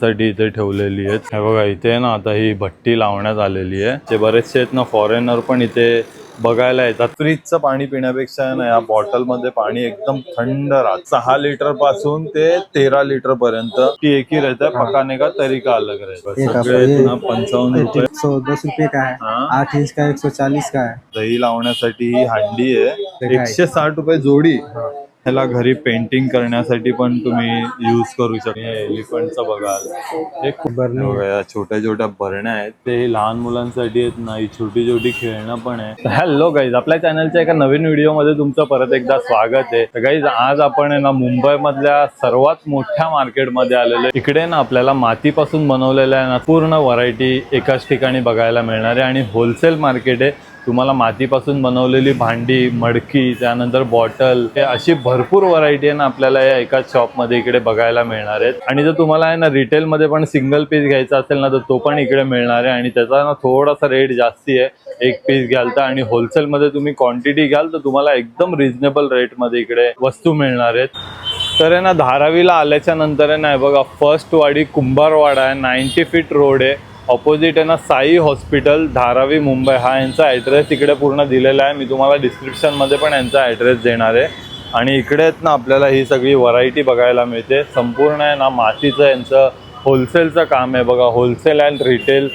साठी इथे ठेवलेली आहेत। हे बघा इथे ना आता ही भट्टी लावण्यात आलेली आहे। ते बरेचसे आहेत ना फॉरेनर पण इथे बघायला येतात। फ्रीजचं पाणी पिण्यापेक्षा ना या बॉटल मध्ये पाणी एकदम थंड राहत। 6 लिटर पासून ते 13 लिटर पर्यंत ती एक ही रहता है, पकाने का तरीका अलग रहता है। सगळे ना 55 रुपये 110 रुपये का है, 8 इंच का 140 का है। दही लावण्यासाठी ही हांडी आहे 160 रुपये जोडी। ह्याला घरी पेंटिंग करण्यासाठी पण तुम्ही यूज करू शकता। एलिफंटचा बघाल एक बघा छोट्या छोट्या भरण्या आहेत, ते लहान मुलांसाठी आहेत ना। ही छोटी छोटी खेळणं पण आहे। हॅलो गाईज, आपल्या चॅनलच्या एका नवीन व्हिडिओ मध्ये तुमचं परत एकदा स्वागत आहे। तर गाईज आज आपण आहे ना मुंबई मधल्या सर्वात मोठ्या मार्केट मध्ये आलेलो आहे। इकडे ना आपल्याला मातीपासून बनवलेल्या आहे ना पूर्ण व्हरायटी एकाच ठिकाणी बघायला मिळणार आहे आणि होलसेल मार्केट आहे। तुम्हाला मातीपासून बनवलेली भांडी, मडकी, त्यानंतर बॉटल, अशी भरपूर व्हरायटी आहे ना आपल्याला या एकाच शॉपमध्ये इकडे बघायला मिळणार आहेत। आणि जर तुम्हाला आहे ना रिटेलमध्ये पण सिंगल पीस घ्यायचा असेल ना तर तो पण इकडे मिळणार आहे आणि त्याचा ना थोडासा रेट जास्ती आहे एक पीस घ्याल तर। आणि होलसेलमध्ये तुम्ही क्वांटिटी घ्याल तर तुम्हाला एकदम रिझनेबल रेटमध्ये इकडे वस्तू मिळणार आहेत। तर आहे ना धारावीला आल्याच्या नंतर आहे ना बघा फर्स्ट वाडी कुंभारवाडा आहे, 90 फीट रोड आहे। ऑपोजिट आहे ना साई हॉस्पिटल, धारावी, मुंबई हा यांचा ॲड्रेस इकडे पूर्ण दिलेला आहे। मी तुम्हाला डिस्क्रिप्शनमध्ये पण यांचा ॲड्रेस देणार आहे। आणि इकडे आहेत ना आपल्याला ही सगळी व्हरायटी बघायला मिळते। संपूर्ण आहे ना मातीचं यांचं होलसेलचं काम आहे बघा। होलसेल अँड रिटेल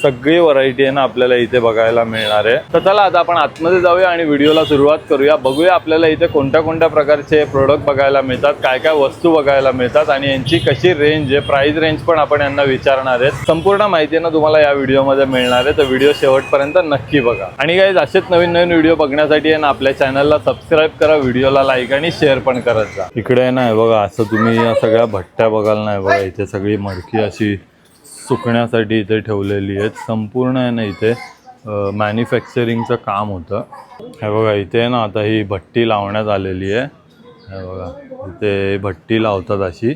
सगळी व्हरायटी आहे ना आपल्याला इथे बघायला मिळणार आहे। तर चला आता आपण आतमध्ये जाऊया आणि व्हिडिओला सुरुवात करूया। बघूया आपल्याला इथे कोणत्या कोणत्या प्रकारचे प्रोडक्ट बघायला मिळतात, काय काय वस्तू बघायला मिळतात आणि यांची कशी रेंज आहे, प्राइस रेंज पण आपण यांना विचारणार आहेत। संपूर्ण माहिती ना तुम्हाला या व्हिडिओमध्ये मिळणार आहे, तर व्हिडिओ शेवटपर्यंत नक्की बघा। आणि गाईज असेच नवीन नवीन व्हिडिओ बघण्यासाठी आहे ना आपल्या चॅनलला सबस्क्राईब करा, व्हिडिओला लाईक आणि शेअर पण करत जा। इकडे नाही बघा असं तुम्ही या सगळ्या भट्ट्या बघाल नाही बघा, इथे सगळी मडकी अशी सुकण्यासाठी इथे ठेवलेली आहेत। संपूर्ण आहे ना इथे मॅन्युफॅक्चरिंगचं काम होतं। हे बघा इथे ना आता ही भट्टी लावण्यात आलेली आहे। हे बघा इथे भट्टी लावतात अशी,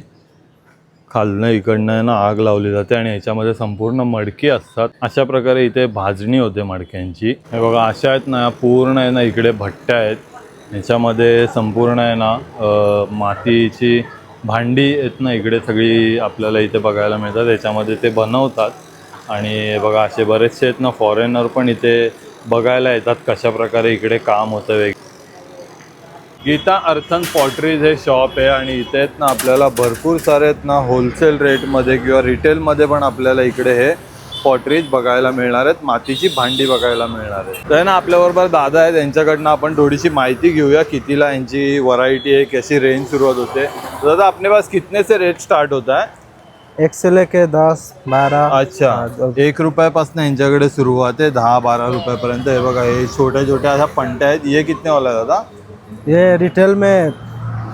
खालनं इकडनं ना आग लावली जाते आणि याच्यामध्ये संपूर्ण मडकी असतात। अशा प्रकारे इथे भाजणी होते मडक्यांची। हे बघा अशा आहेत ना पूर्ण आहे ना इकडे भट्ट्या आहेत। याच्यामध्ये संपूर्ण आहे ना मातीची भांडी आहेत ना इकडे सगळी आपल्याला इथे बघायला मिळतात। याच्यामध्ये ते बनवतात आणि बघा असे बरेचसे आहेत ना फॉरेनर पण इथे बघायला येतात कशा प्रकारे इकडे काम होतं। गीता अर्थन पॉटरीज हे शॉप आहे आणि इथे आहेत ना आपल्याला भरपूर सारे आहेत ना होलसेल रेटमध्ये किंवा रिटेलमध्ये पण आपल्याला इकडे हे पॉटरीज बघायला मिळणार आहेत, मातीची भांडी बघायला मिळणार आहे। तर ना आपल्याबरोबर दादा आहेत, यांच्याकडनं आपण थोडीशी माहिती घेऊया कितीला यांची व्हरायटी आहे, कशी रेंज सुरुवात होते। दादा अपने पास कितने से रेट स्टार्ट होता है? 1 से लेके 10, 12। अच्छा, 1 रुपयापासून यांच्याकडे सुरुवात आहे 10-12 रुपयापर्यंत। हे बघा हे छोट्या छोट्या अशा पंट्या आहेत। ये कितने वाला है दादा? ये रिटेल में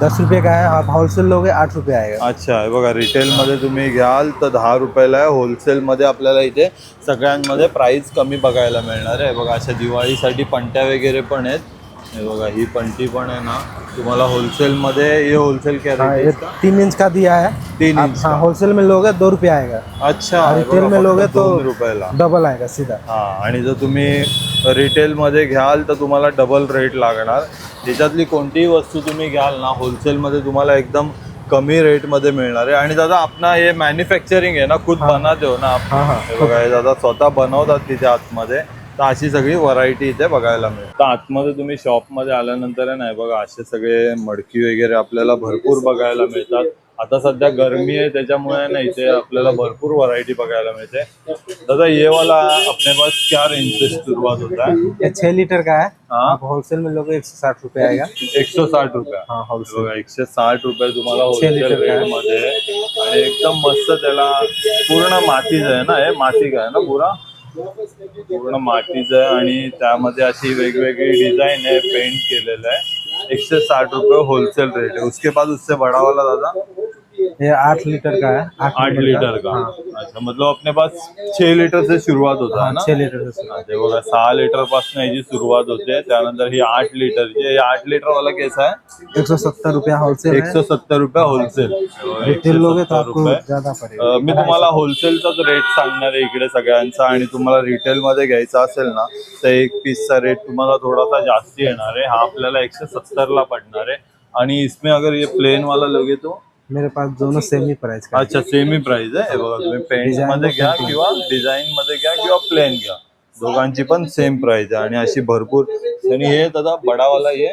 10 रुपये का है, आप होलसेल लोगे 8 रुपये आएगा। अच्छा, हे बघा रिटेलमध्ये तुम्ही घ्याल तर 10 रुपयाला आहे, होलसेलमध्ये आपल्याला इथे सगळ्यांमध्ये प्राइस कमी बघायला मिळणार आहे। बघा अशा दिवाळीसाठी पंट्या वगैरे पण आहेत। हे बघा ही पंटी पण आहे ना तुम्हाला होलसेलमध्ये, ये होलसेल क्या रेट है इसका? 3 इंच का दिया है। 3 इंच। हाँ, होलसेल में लोगे 2 रुपये आएगा। अच्छा, रिटेल में लोगे तो 2 रुपयाला डबल आएगा सीधा। हां, आणि जर तुम्ही रिटेलमध्ये घ्याल तर तुम्हाला डबल रेट लागणार। त्याच्यातली कोणतीही वस्तू तुम्ही घ्याल ना होलसेलमध्ये तुम्हाला एकदम कमी रेटमध्ये मिळणार आहे। आणि दादा अपना हे मॅन्युफॅक्चरिंग आहे ना, खुद बनाते हो ना आप? हे बघा हे दादा स्वतः बनवतात तिथे आतमध्ये। तर अशी सगळी व्हरायटी इथे बघायला मिळते। तर आतमध्ये तुम्ही शॉपमध्ये आल्यानंतर नाही बघा असे सगळे मडकी वगैरे आपल्याला भरपूर बघायला मिळतात। आता सध्या गरमी आहे त्याच्यामुळे ना इथे आपल्याला भरपूर व्हरायटी बघायला मिळते। दादा ये वाला अपने पास क्या रेंज से शुरुआत होता है? ये 6 लीटर का है। हाँ, होलसेल में लोगे 160 रुपये आएगा। 160 रुपये। हाँ, होलसेल 160 रुपये तुम्हाला होलसेल रेटमध्ये आणि एकदम मस्त त्याला पूर्ण मातीचं आहे ना, हे माती आहे ना पूर्ण मातीचं आहे आणि त्यामध्ये अशी वेगवेगळी डिझाईन आहे, पेंट केलेलं आहे। 160 रुपये होलसेल रेट है। उसके बाद उससे बड़ा वाला दादा ये 8 लीटर का है। 8 लीटर का। हाँ। अच्छा, मतलब अपने पास 6 लीटर से शुरुआत होता है ना? 6 लीटर से। अच्छा बघा 6 लीटर पासून याची सुरुवात होते। त्यानंतर ही 8 लीटरची। हे 8 लीटर वाला कैसा है? 170 रुपया होलसेल। 170 रुपये होलसेल। रिटेल लोगे तो आपको ज्यादा पड़ेगा। मी तुम्हाला होलसेलचाच रेट सांगणार आहे इकडे सगळ्यांचा, आणि तुम्हाला रिटेलमध्ये घ्यायचा असेल ना तर एक पीसचा रेट तुम्हाला थोडासा जास्ती येणार आहे। हा आपल्याला 170 ला पडणार आहे। आणि इसमें अगर ये प्लेन वाला लोगे तो मेरे पास दोनों सेम ही प्राइस का है। अच्छा सेमी प्राइस आहे हे बघा, तुम्ही पेंट Design मध्ये घ्या painting. किंवा डिझाईन मध्ये घ्या किंवा प्लेन घ्या, दोघांची पण सेम प्राइस आहे. आणि अशी भरपूर, आणि हे दादा बडावाला हे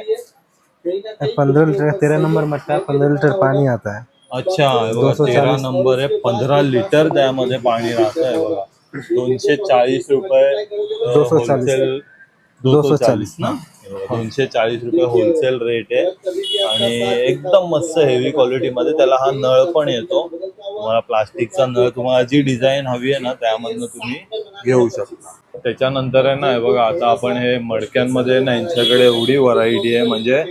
15 लीटर का 13 नंबर मटका, 15 लीटर पानी आता है। अच्छा हे बघा 13 नंबर आहे, 15 लिटर त्यामध्ये पाणी राहतं आहे बघा. 240 रुपये 240. होलसेल, 240 ना, 240 रुपये होलसेल रेट आहे. आणि एकदम मस्त हेवी क्वालिटी मध्ये त्याला हा नळ पण येतो. तुम्हाला प्लास्टिकचा नळ, तुम्हाला जी डिझाईन हवी आहे ना त्यामधनं तुम्ही घेऊ शकता. त्याच्यानंतर आहे ना हे बघा, आता आपण हे मडक्यांमध्ये ना यांच्याकडे एवढी व्हरायटी आहे, म्हणजे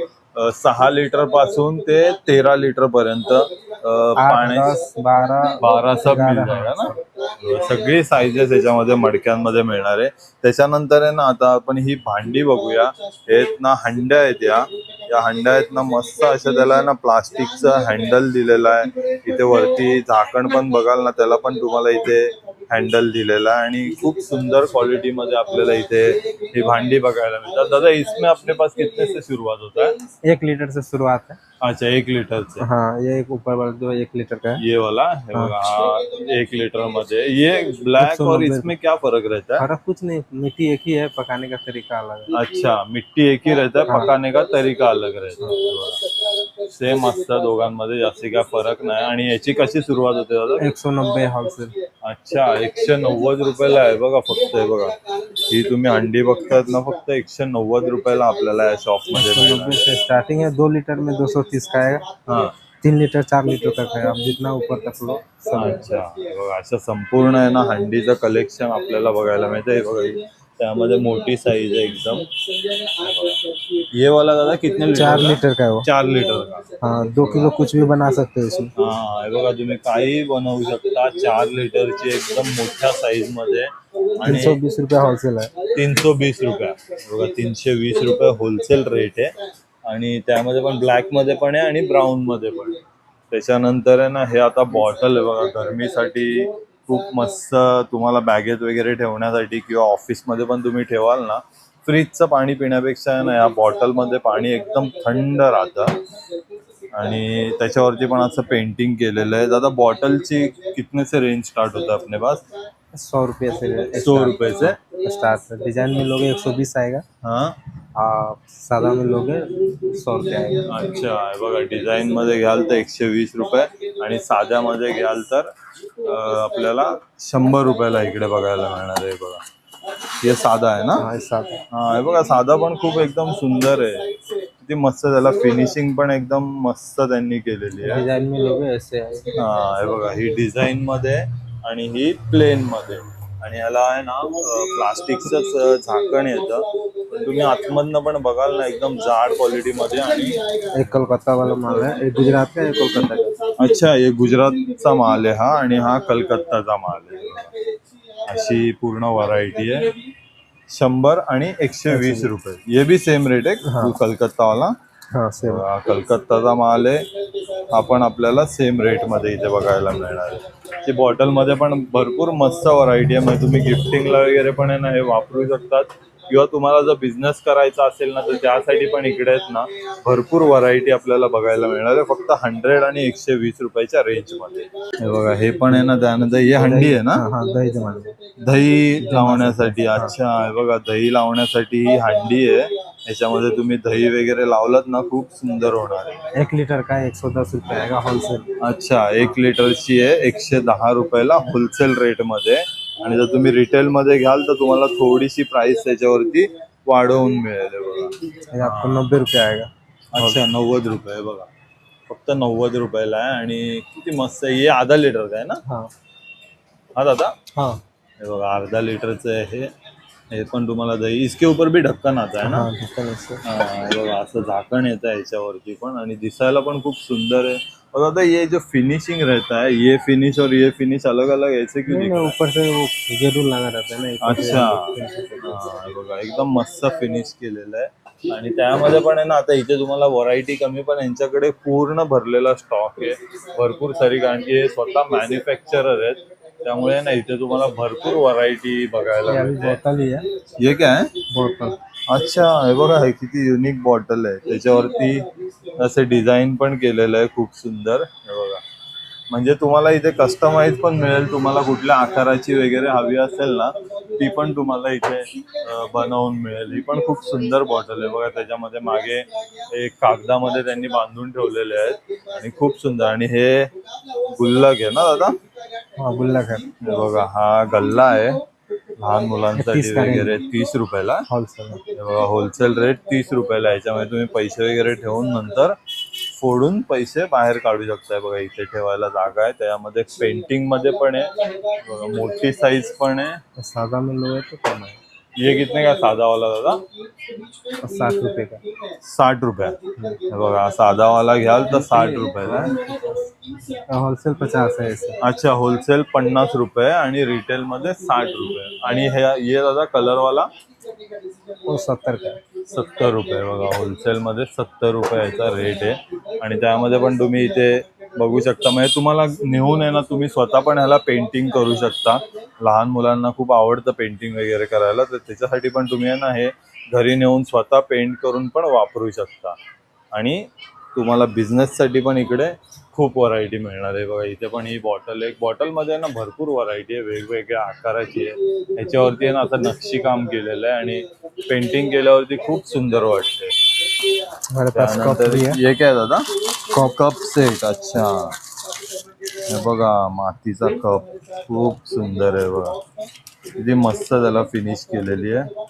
6 लिटर पासून ते 13 लिटर पर्यंत 8, पाणी 10, 12 12 सब मिल जाएगा ना. सगळी साईजेस याच्यामध्ये मडक्यांमध्ये मिळणार आहे. त्याच्यानंतर आहे ना आता आपण ही भांडी बघूया. हे ना हंड्या आहेत, या हंड्या आहेत ना मस्त अशा, त्याला आहे ना प्लास्टिकचं हँडल दिलेलं आहे. इथे वरती झाकण पण बघाल ना, त्याला पण तुम्हाला इथे हँडल दिलेला आहे. आणि खूप सुंदर क्वालिटी मध्ये आपल्याला इथे ही भांडी बघायला मिळतात. दादा इसमें अपने पास कितने से शुरुआत होता है? 1 लीटर से शुरुआत है। अच्छा 1 लीटर से. हाँ, ये एक ऊपर वाला जो 1 लीटर का है। ये वाला हे बघा, हा 1 लीटर मध्ये. ये ब्लैक और इसमें क्या फर्क रहता है? फर्क कुछ नहीं, मिट्टी एक ही है, पकाने का तरीका अलग है। अच्छा मिट्टी एक ही रहता है, पकाने का तरीका अलग रहता है. सेम असतं दोघांमध्ये, जास्त काय फरक नाही. आणि याची कशी सुरुवात होते दादा? 190 होलसेल। अच्छा 190 रुपयाला आहे बघा फक्त. हे बघा ही तुम्ही अंडी बघतायत ना, फक्त 190 रुपयाला आपल्याला या शॉप मध्ये मिळणार. 190 से स्टार्टिंग है। 2 लीटर में 230 का आएगा। हा 3 लीटर 4 लीटर तक है, आप जितना ऊपर तक लो सब है। अच्छा हे बघा, असं संपूर्ण आहे ना हंडीचं कलेक्शन आपल्याला बघायला मिळतं. हे बघा त्यामध्ये मोठी साईज आहे एकदम. ये वाला दादा कितने लीटर 4 का? लीटर का है वो। 4 लीटर का. हाँ, 2 किलो कुछ भी बना सकते हो इसमें। हा हे बघा, तुम्ही काही बनवू शकता. 4 लिटरची एकदम मोठ्या साईज मध्ये. आणि 320 रुपये होलसेल है। 320 रुपये बघा, 320 रुपये होलसेल रेट आहे. आणि त्यामध्ये पण ब्लॅक मध्ये पण आहे आणि ब्राऊन मध्ये पण आहे. त्याच्यानंतर आहे ना हे आता बॉटल आहे बघा, गरमीसाठी खूप मस्त, तुम्हाला बॅगेत वगैरे ठेवण्यासाठी किंवा ऑफिसमध्ये पण तुम्ही ठेवाल ना, फ्रीजचं पाणी पिण्यापेक्षा आहे ना या बॉटलमध्ये पाणी एकदम थंड राहतं. आणि त्याच्यावरती पण असं पेंटिंग केलेलं आहे. दादा बॉटलची कितने से रेंज स्टार्ट होता है अपने पास? 100 रुपये से 100 रुपये से स्टार्ट है। डिजाइन में लोगे 120 आएगा, हाँ. आप सादा में लोगे 100 रुपये आएगा। अच्छा हे बघा, डिझाईन मध्ये घ्याल तर 120 रुपये आणि साध्यामध्ये घ्याल तर आपल्याला 100 रुपयाला इकडे बघायला मिळणार आहे. बघा हे साधा आहे ना. हाँ, सादा। हा हे बघा, साधा पण खूप एकदम सुंदर आहे. किती मस्त, त्याला फिनिशिंग पण एकदम मस्त त्यांनी केलेली आहे. डिजाइन में लोगे ऐसे आएगा। हा हे बघा, ही डिझाईन मध्ये आणि ही प्लेन मध्ये. आणि याला आहे ना प्लास्टिकचंच झाकण येतं, पण तुम्ही आतमधनं पण बघाल ना एकदम जाड क्वालिटी मध्ये. आणि एक कलकत्ता वाला माल है, एक गुजरात का, एक कोलकाता का। अच्छा हे गुजरातचा माल आहे हा, आणि हा कलकत्ताचा माल आहे. अशी पूर्ण व्हरायटी आहे. 100 आणि 120 रुपये. ये भी सेम रेट आहे कलकत्ता वाला. हाँ सेम। कलकत्ताचा माल आहे. आपण आपल्याला सेम रेट मध्ये इथे बघायला मिळणार आहे. ती बॉटल मध्ये पण भरपूर मस्त व्हरायटी आहे, म्हणजे तुम्ही गिफ्टिंगला वगैरे पण आहे ना हे वापरू शकतात. किंवा तुम्हाला जर बिझनेस करायचा असेल ना तर त्यासाठी पण इकडे आहेत ना भरपूर व्हरायटी आपल्याला बघायला मिळणार आहे, फक्त 100 आणि 120 रुपयाच्या रेंज मध्ये. हे बघा हे पण आहे ना. त्यानंतर हे हंडी आहे ना, हाँ, दही जमाने। दही लावण्यासाठी. अच्छा हे बघा, दही लावण्यासाठी ही हंडी आहे. याच्यामध्ये तुम्ही दही वगैरे लावलात ना खूप सुंदर होणार आहे. 1 लीटर का 110 रुपये आएगा होलसेल। अच्छा 1 लिटरची आहे 110 रुपयाला होलसेल रेट मध्ये. आणि जर तुम्ही रिटेल मध्ये घ्याल तर तुम्हाला थोडीशी प्राइस त्याच्यावरती वाढवून मिळेल. बघा ये आपको 90 रुपये आएगा। अच्छा 90 रुपये बघा, फक्त 90 रुपयाला आहे. आणि किती मस्त आहे. हे आधा लिटर का आहे ना. हाँ हा दादा हाँ हे बघा अर्धा लिटरचं आहे हे पण तुम्हाला दही. इसके ऊपर भी ढक्कन आता है ना. हाँ, ढक्कन ऐसे। हा हे बघा असं झाकण येतं याच्यावरती पण, आणि दिसायला पण खूप सुंदर आहे. और दादा ये जो फिनिशिंग रहता है, ये फिनिश और ये फिनिश अलग अलग ऐसे क्यों नहीं, दिख रहा है? ऊपर से वो गेरू लगा रहता है ना। अच्छा हा हे बघा एकदम मस्त फिनिश केलेलं आहे. आणि त्यामध्ये पण आहे ना आता इथे तुम्हाला व्हरायटी कमी, पण यांच्याकडे पूर्ण भरलेला स्टॉक आहे भरपूर सारी, कारण की हे स्वतः मॅन्युफॅक्चरर आहेत. त्यामुळे ना इथे तुम्हाला भरपूर व्हरायटी बघायला मिळते. बोतल ही है, हे काय आहे? बोतल। अच्छा हे बघा हे किती युनिक बॉटल आहे. त्याच्यावरती असे डिझाईन पण केलेलं आहे खूप सुंदर. हे बघा म्हणजे तुम्हाला इथे कस्टमाइज पण मिळेल, तुम्हाला कुठल्या आकाराची वगैरे हवी असेल ना ती पण तुम्हाला इथे बनवून मिळेल. ही पण खूप सुंदर बॉटल आहे बघा, त्याच्यामध्ये मागे एक कागदामध्ये त्यांनी बांधून ठेवलेले आहेत आणि खूप सुंदर. आणि हे गुल्लक आहे ना दादा? हाँ गुल्लक है, हे बघा हा गल्ला आहे लहान मुलांसाठी 30 का वगैरे 30 रुपयाला. होलसेल हे बघा होलसेल रेट 30 रुपयाला आहे. याच्यामध्ये तुम्ही पैसे वगैरे ठेवून नंतर फोडून पैसे बाहेर काढू शकताय. बघा इथे ठेवायला जागा आहे, त्यामध्ये पेंटिंग मध्ये पण आहे बघा, मोठी साईज पण आहे. सादा में लोगे तो कम है, ये कितने का साधा वाला दादा? 60 रुपए का। 60 रुपया. हे बघा साधा वाला घ्याल तर 60 रुपयाला. होलसेल 50 है ऐसे। अच्छा होलसेल 50 रुपये आणि रिटेल मध्ये 60 रुपये. आणि हे दादा कलर वाला वो 70 का। 70 रुपये. बघा होलसेल मध्ये 70 रुपयाचा रेट आहे. आणि त्यामध्ये पण तुम्ही इथे बघू शकता, म्हणजे तुम्हाला नेऊन आहे ना तुम्ही स्वतः पण ह्याला पेंटिंग करू शकता. लहान मुलांना खूप आवडतं पेंटिंग वगैरे करायला, तर त्याच्यासाठी पण तुम्ही आहे ना हे घरी नेऊन स्वतः पेंट करून पण वापरू शकता. आणि तुम्हाला बिझनेससाठी पण इकडे खूप व्हरायटी मिळणार आहे. बघा इथे पण ही बॉटल, एक बॉटलमध्ये ना भरपूर व्हरायटी आहे, वेगवेगळ्या आकाराची आहे. ह्याच्यावरती आहे ना असं नक्षीकाम केलेलं आहे आणि पेंटिंग केल्यावरती खूप सुंदर वाटते. हमारे पास कप त्यानंतर भी है। हे काय दादा? Cup set. अच्छा हे बघा मातीचा कप, खूप सुंदर आहे बघा, किती मस्त त्याला फिनिश केलेली आहे,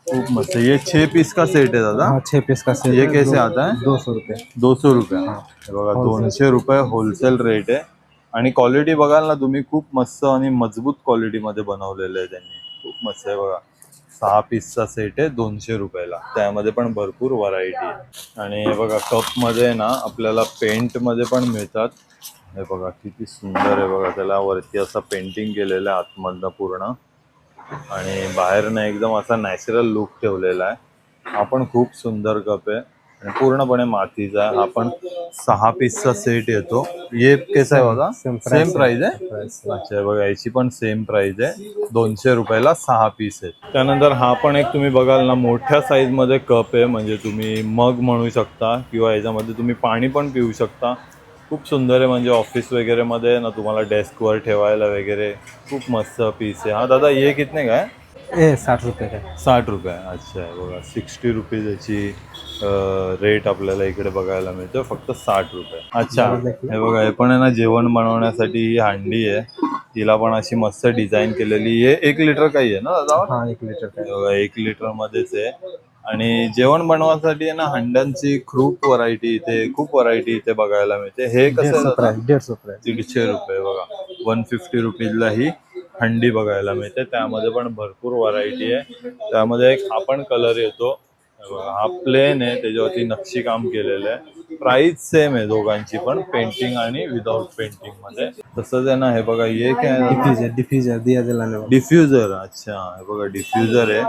खूप मस्त. ये 6 पीस का सेट है दादा? हाँ 6 पीस का सेट ये है, कैसे आता है? 200 रुपये। 200 रुपये. हे बघा 200 रुपये होलसेल रेट आहे. आणि क्वालिटी बघाल ना तुम्ही, खूप मस्त आणि मजबूत क्वालिटीमध्ये बनवलेलं आहे त्यांनी, खूप मस्त आहे बघा. 6 पीसचा सेट आहे 200 रुपयाला. त्यामध्ये पण भरपूर व्हरायटी आहे. आणि हे बघा कपमध्ये ना आपल्याला पेंटमध्ये पण मिळतात. हे बघा किती सुंदर आहे बघा, त्याला वरती असं पेंटिंग केलेलं आहे आतमधनं पूर्ण, आणि बाहेरनं एकदम असा नॅचरल लुक ठेवलेला आहे. हा पण खूप सुंदर कप आहे आणि पूर्णपणे मातीचा आहे. हा पण 6 पीसचा सेट येतो. ये कैसा आहे बघा? सेम प्राइस आहे. अच्छा हे बघा याची पण सेम प्राइस आहे, 200 रुपयाला 6 पीस आहे. त्यानंतर हा पण एक तुम्ही बघाल ना मोठ्या साईज मध्ये कप आहे, म्हणजे तुम्ही मग म्हणू शकता किंवा याच्यामध्ये तुम्ही पाणी पण पिऊ शकता. खूप सुंदर आहे, म्हणजे ऑफिस वगैरे मध्ये ना तुम्हाला डेस्कवर ठेवायला वगैरे खूप मस्त पीस आहे. हा दादा ये कितने का आहे? ये 60 रुपये का। 60 रुपये. अच्छा आहे बघा 60 रुपीज याची रेट आपल्याला इकडे बघायला मिळतो, फक्त 60 रुपये. अच्छा हे बघा, हे पण आहे ना जेवण बनवण्यासाठी ही हांडी आहे, तिला पण अशी मस्त डिझाईन केलेली आहे. 1 लिटर काही आहे ना दादा? हाँ 1 लीटर का। बघा 1 लिटर मध्येच आहे. आणि जेवण बनवण्यासाठी आहे ना हंड्यांची खूप व्हरायटी इथे बघायला मिळते. हे कसं 150 प्राइस, 150 प्राइस। 150 रुपये बघा, 150 रुपीजला ही हंडी बघायला मिळते. त्यामध्ये पण भरपूर व्हरायटी आहे. त्यामध्ये एक हा पण कलर येतो, हा प्लेन आहे, त्याच्यावरती नक्षीकाम केलेलं आहे. प्राइस सेम आहे दोघांची पण, पेंटिंग आणि विदाउट पेंटिंग मध्ये. तसंच आहे ना हे बघा, हे काय डिफ्यूजर दिया जलाने वाला। डिफ्युजर. अच्छा हे बघा डिफ्युजर आहे,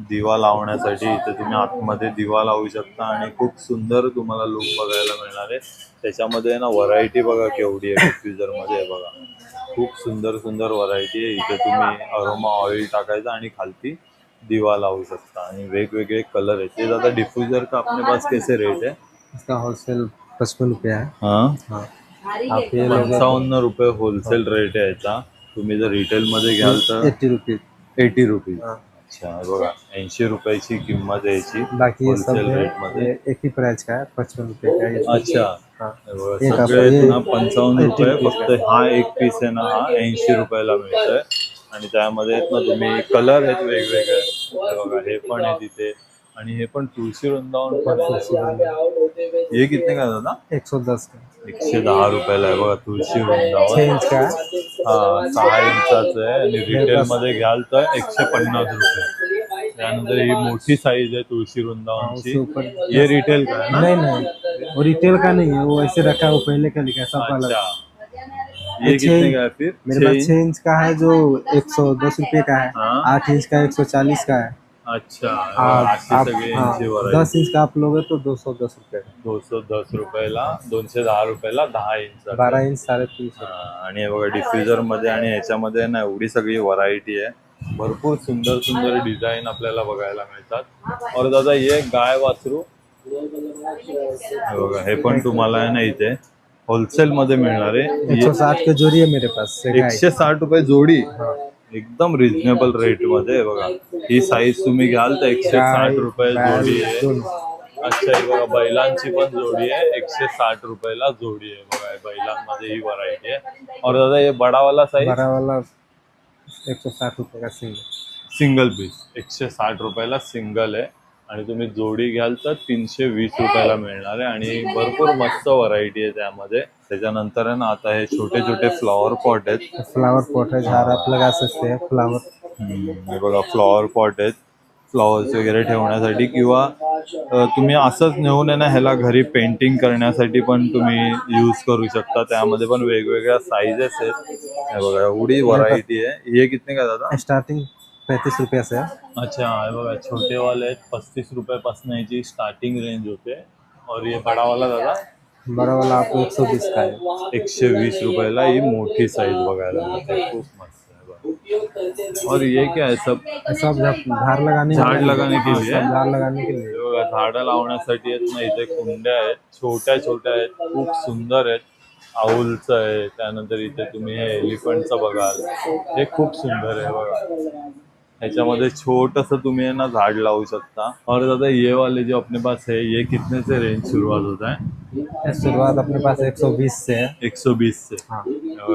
दिवा लावण्यासाठी. इथे तुम्ही आतमध्ये दिवा लावू शकता आणि खूप सुंदर तुम्हाला लुक बघायला मिळणार आहे. त्याच्यामध्ये ना व्हरायटी बघा केवढी आहे डिफ्युजर मध्ये. बघा खूप सुंदर सुंदर व्हरायटी आहे. इथे तुम्ही अरोमा ऑइल टाकायचा आणि खालती दिवा लावू शकता, आणि वेगवेगळे कलर आहेत. ते दादा डिफ्युजर का अपने पास कैसे रेट है? इसका होलसेल 55 रुपये है। हाँ हाँ आप ये लोगे 55 रुपये होलसेल रेट आहे याचा. तुम्ही जर रिटेल मध्ये घ्याल तर 80 रुपीज। 80 रुपीज. हाँ अच्छा हे बघा 80 रुपयाची किंमत आहे याची बाकी ये सब होलसेल है, रेट मध्ये. ये एक ही प्राइस का है, 55 रुपये का ये। अच्छा हाँ हे बघा, एक सगळे आपण आहेत ना हे 55 रुपये. 80 फक्त हा एक पीस आहे ना हा 80 रुपयाला मिळतोय. आणि त्यामध्ये आहेत ना तुम्ही कलर आहेत वेगवेगळे. हे बघा हे पण आहे तिथे, आणि हे पण तुळशी वृंदावन पण आहे. हे कितने का दादा? 110 का। 110 रुपयाला आहे बघा तुळशी 6 वृंदावन. इंच का है। हा 6 इंचाचं आहे, आणि रिटेल मध्ये घ्याल तर 150 रुपये. त्यानंतर ही मोठी साईज आहे तुळशी हाँ, वृंदावनची. उसके ऊपर ये रिटेल का है ना? नहीं नहीं, वो रिटेल का नहीं है, वो ऐसे रखा है, वो पहले का लिखा है, सब अलग। अच्छा ये कितने का है फिर? मेरे 6 पास 6 इंच का है जो 110 रुपये का है। हाँ। 8 इंच का 140 का है। अच्छा आप अशी सगळी यांची व्हरायटी. 10 इंच का आप लोगे तो 210 रुपये का। 210 रुपयाला, 210 रुपयाला 10 इंच. 12 इंच 350। आणि हे बघा डिफ्युजर मध्ये आणि ह्याच्यामध्ये ना एवढी सगळी व्हरायटी आहे. भरपूर सुंदर सुंदर डिझाईन आपल्याला बघायला मिळतात. और दादा ये गाय वासरू हे बघा, हे पण तुम्हाला आहे ना इथे होलसेल मध्ये मिळणार आहे. 160 की जोड़ी है मेरे पास से गाय। 160 रुपये जोडी, हाँ। एकदम रिझनेबल रेट मध्ये आहे बघा. ही साईज तुम्ही घ्याल तर 160 रुपये जोडी आहे. अच्छा, ही बघा बैलांची पण जोडी आहे, 160 रुपयाला जोडी आहे बघा. बैलांमध्ये ही व्हरायटी आहे. और दादा हे बडावाला साईज, बड़ा वाला 160 रुपये का सिंगल पीस 160 रुपयाला सिंगल आहे. आणि तुम्ही जोडी घ्याल तर 320 रुपयाला मिळणार आहे. आणि भरपूर मस्त व्हरायटी आहे त्यामध्ये. त्याच्यानंतर आहे ना आता हे छोटे छोटे फ्लॉवर पॉट आहेत. फ्लावर पॉट है, झाड़ आप लगा सकते हैं फ्लावर। हे बघा फ्लॉवर पॉट आहेत, फ्लॉवर्स वगैरे ठेवण्यासाठी, किंवा तुम्ही असंच नेऊन आहे ना ह्याला घरी पेंटिंग करण्यासाठी पण तुम्ही यूज करू शकता. त्यामध्ये पण वेगवेगळ्या साईजेस आहेत. हे बघा एवढी व्हरायटी आहे. हे कितने का दादा? स्टार्टिंग 35 रुपये से है। अच्छा, हे बघा छोटे वाले आहेत, 35 रुपयापासून याची स्टार्टिंग रेंज होते. और ये बड़ा वाला दादा, बड़ा वाला आपको 120 का है। 120 रुपयाला ही मोठी साईज बघायला मिळते. खूप मस्त आहे बघा. और ये क्या है सब? सब झाड़ लगाने झाड लगाने के लिए, झाड़ लगाने के लिए। बघा झाडं लावण्यासाठी आहेत ना, इथे कुंड्या आहेत, छोट्या छोट्या आहेत, खूप सुंदर आहेत. आऊलचं आहे, त्यानंतर इथे तुम्ही हे एलिफंटचं बघाल, हे खूप सुंदर आहे बघा. ह्याच्यामध्ये छोटंसं तुम्ही आहे ना झाड लावू शकता. और दादा ये वाले जो अपने पास है, ये कितने से रेंज शुरुआत होता है? शुरुआत अपने पास 120 से है। 120 से, हाँ।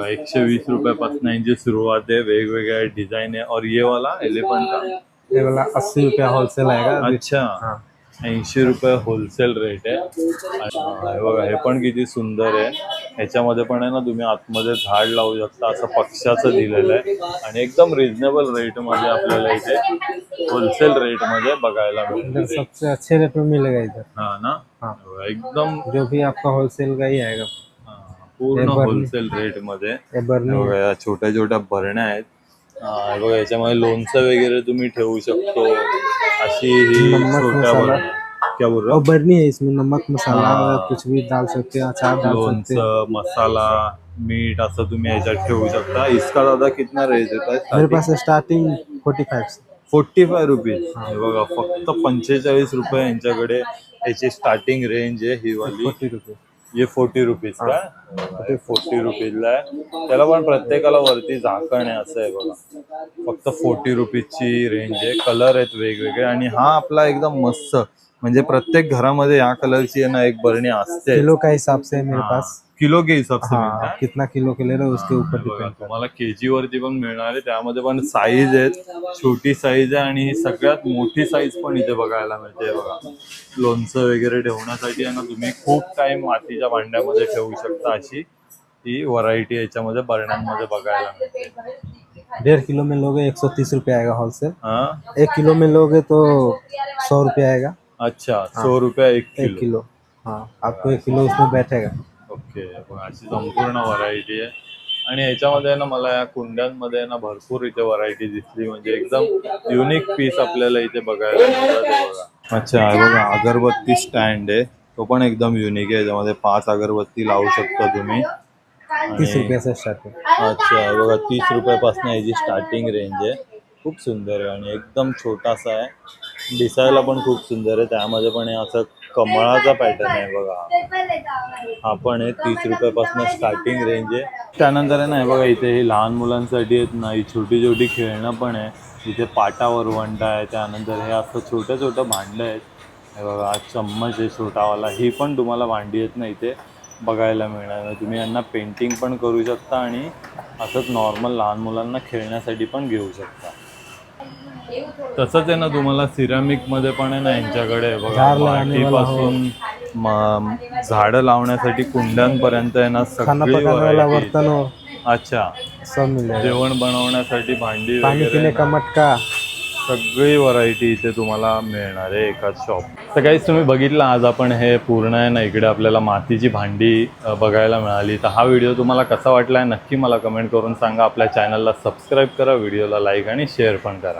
120 रुपयापासून यांची सुरुवात आहे. वेगवेगळ्या डिझाईन आहे. और ये वाला एलिफंट का, ये वाला 80 रुपया होलसेल आएगा। अच्छा, हाँ। 80 रुपये होलसेल रेट आहे. आणि हे बघा हे पण किती सुंदर आहे. ह्याच्यामध्ये पण आहे ना तुम्ही आतमध्ये झाड लावू शकता. असं पक्ष्याचं दिलेलं आहे. आणि एकदम रिझनेबल रेट मध्ये आपल्याला इथे होलसेल रेट मध्ये बघायला इधर मिळतं. सबसे अच्छे रेट में मिलेगा इधर। हा ना, हाँ। एकदम जो भी आपका होलसेल का ही आएगा। पूर्ण हे बरणी. होलसेल रेट मध्ये. ये बर्नी बघा या छोट्या छोट्या भरण्या आहेत. हे बघा याच्यामध्ये लोणचं वगैरे तुम्ही ठेवू शकतो. अशी ही नमक छोट्या मसाला. भरण्या. क्या बोल रहा और हूँ? बर्नी है, इसमें नमक मसाला हाँ। कुछ भी डाल सकते हैं, अचार डाल सकते हैं। लोणचं, मसाला, मीठ असं तुम्ही याच्यात ठेवू शकता. इसका दादा कितना रेट येत मेरे आहे? पास स्टार्टिंग 45 से। 45 रुपीज. हे बघा फक्त 45 रुपये यांच्याकडे याची स्टार्टिंग रेंज आहे ही वाली. 40 रुपये। ये 40 रुपीज का? ते 40 रुपीजला आहे. त्याला पण प्रत्येकाला वरती झाकण आहे असं आहे बघा. फक्त 40 रुपीजची रेंज आहे. कलर आहेत वेगवेगळे. आणि हा आपला एकदम मस्त, म्हणजे प्रत्येक घरामध्ये या कलरची आहे ना एक बरणी असते. किलो का हिसाब से है मेरे पास। किलो के हिसाब से मिळतं. हाँ, कितना किलो के ले रहे हो उसके ऊपर बघा, डिपेंड करता तुम्हाला केजी वरती पण मिळणार आहे. त्यामध्ये पण साईज आहेत. छोटी साईज आहे आणि ही सगळ्यात मोठी साईज पण इथे बघायला मिळते बघा. लोणचं वगैरे ठेवण्यासाठी आहे ना तुम्ही खूप टाइम मातीच्या भांड्यामध्ये ठेवू शकता. अशी ही व्हरायटी याच्यामध्ये बरण्यांमध्ये बघायला मिळते. है। 1.5 किलो में लोगे 130 रुपये आएगा होलसेल। हा, 1 किलो में लोगे तो 100 रुपये आएगा। अच्छा, 100 रुपये 1 1 किलो. किलो, हाँ आपको 1 किलो उसमें बैठेगा। ओके, बघा अशी संपूर्ण व्हरायटी आहे. आणि ह्याच्यामध्ये ना मला या कुंड्यांमध्ये ना भरपूर इथे व्हरायटी दिसली. म्हणजे एकदम युनिक पीस आपल्याला इथे बघायला मिळतात. हे बघा. अच्छा, हे बघा अगरबत्ती स्टँड आहे. तो पण एकदम युनिक आहे. याच्यामध्ये 5 अगरबत्ती लावू शकता तुम्ही. 30 रुपये से स्टार्ट है। अच्छा, हे बघा 30 रुपयापासून याची स्टार्टिंग रेंज आहे. खूप सुंदर आहे आणि एकदम छोटासा आहे. दिसायला पण खूप सुंदर आहे. त्यामध्ये पण हे असं कमळाचा पॅटर्न आहे बघा. हा पण आहे 30 रुपयापासून स्टार्टिंग रेंज आहे. त्यानंतर आहे ना हे बघा इथे हे लहान मुलांसाठी आहेत ना, ही छोटी छोटी खेळणं पण आहे. इथे पाटावर वंटा आहे. त्यानंतर हे असं छोट्या छोट्या भांडं आहेत. हे बघा हा चम्मच आहे छोटावाला. ही पण तुम्हाला भांडी आहेत ना इथे बघायला मिळणार. तुम्ही यांना पेंटिंग पण करू शकता आणि असंच नॉर्मल लहान मुलांना खेळण्यासाठी पण घेऊ शकता. तसंच आहे ना तुम्हाला सिरामिक मध्ये पण आहे ना यांच्याकडे बघा झाड लगाने वाला हो. मातीपासून झाडं लावण्यासाठी कुंड्यांपर्यंत आहे ना खाना सगळी पकाने वाला variety. बर्तन हो, अच्छा, सब मिलेगा। जेवण बनवण्यासाठी भांडी पानी वगैरे पीने का मटका। सगळी व्हरायटी इथे तुम्हाला मिळणार आहे एकाच शॉप. तर काहीच तुम्ही बघितलं आज आपण हे पूर्ण आहे ना इकडे आपल्याला मातीची भांडी बघायला मिळाली. तर हा व्हिडिओ तुम्हाला कसा वाटला आहे नक्की मला कमेंट करून सांगा. आपल्या चॅनलला सबस्क्राईब करा, व्हिडिओला लाईक आणि शेअर पण करा.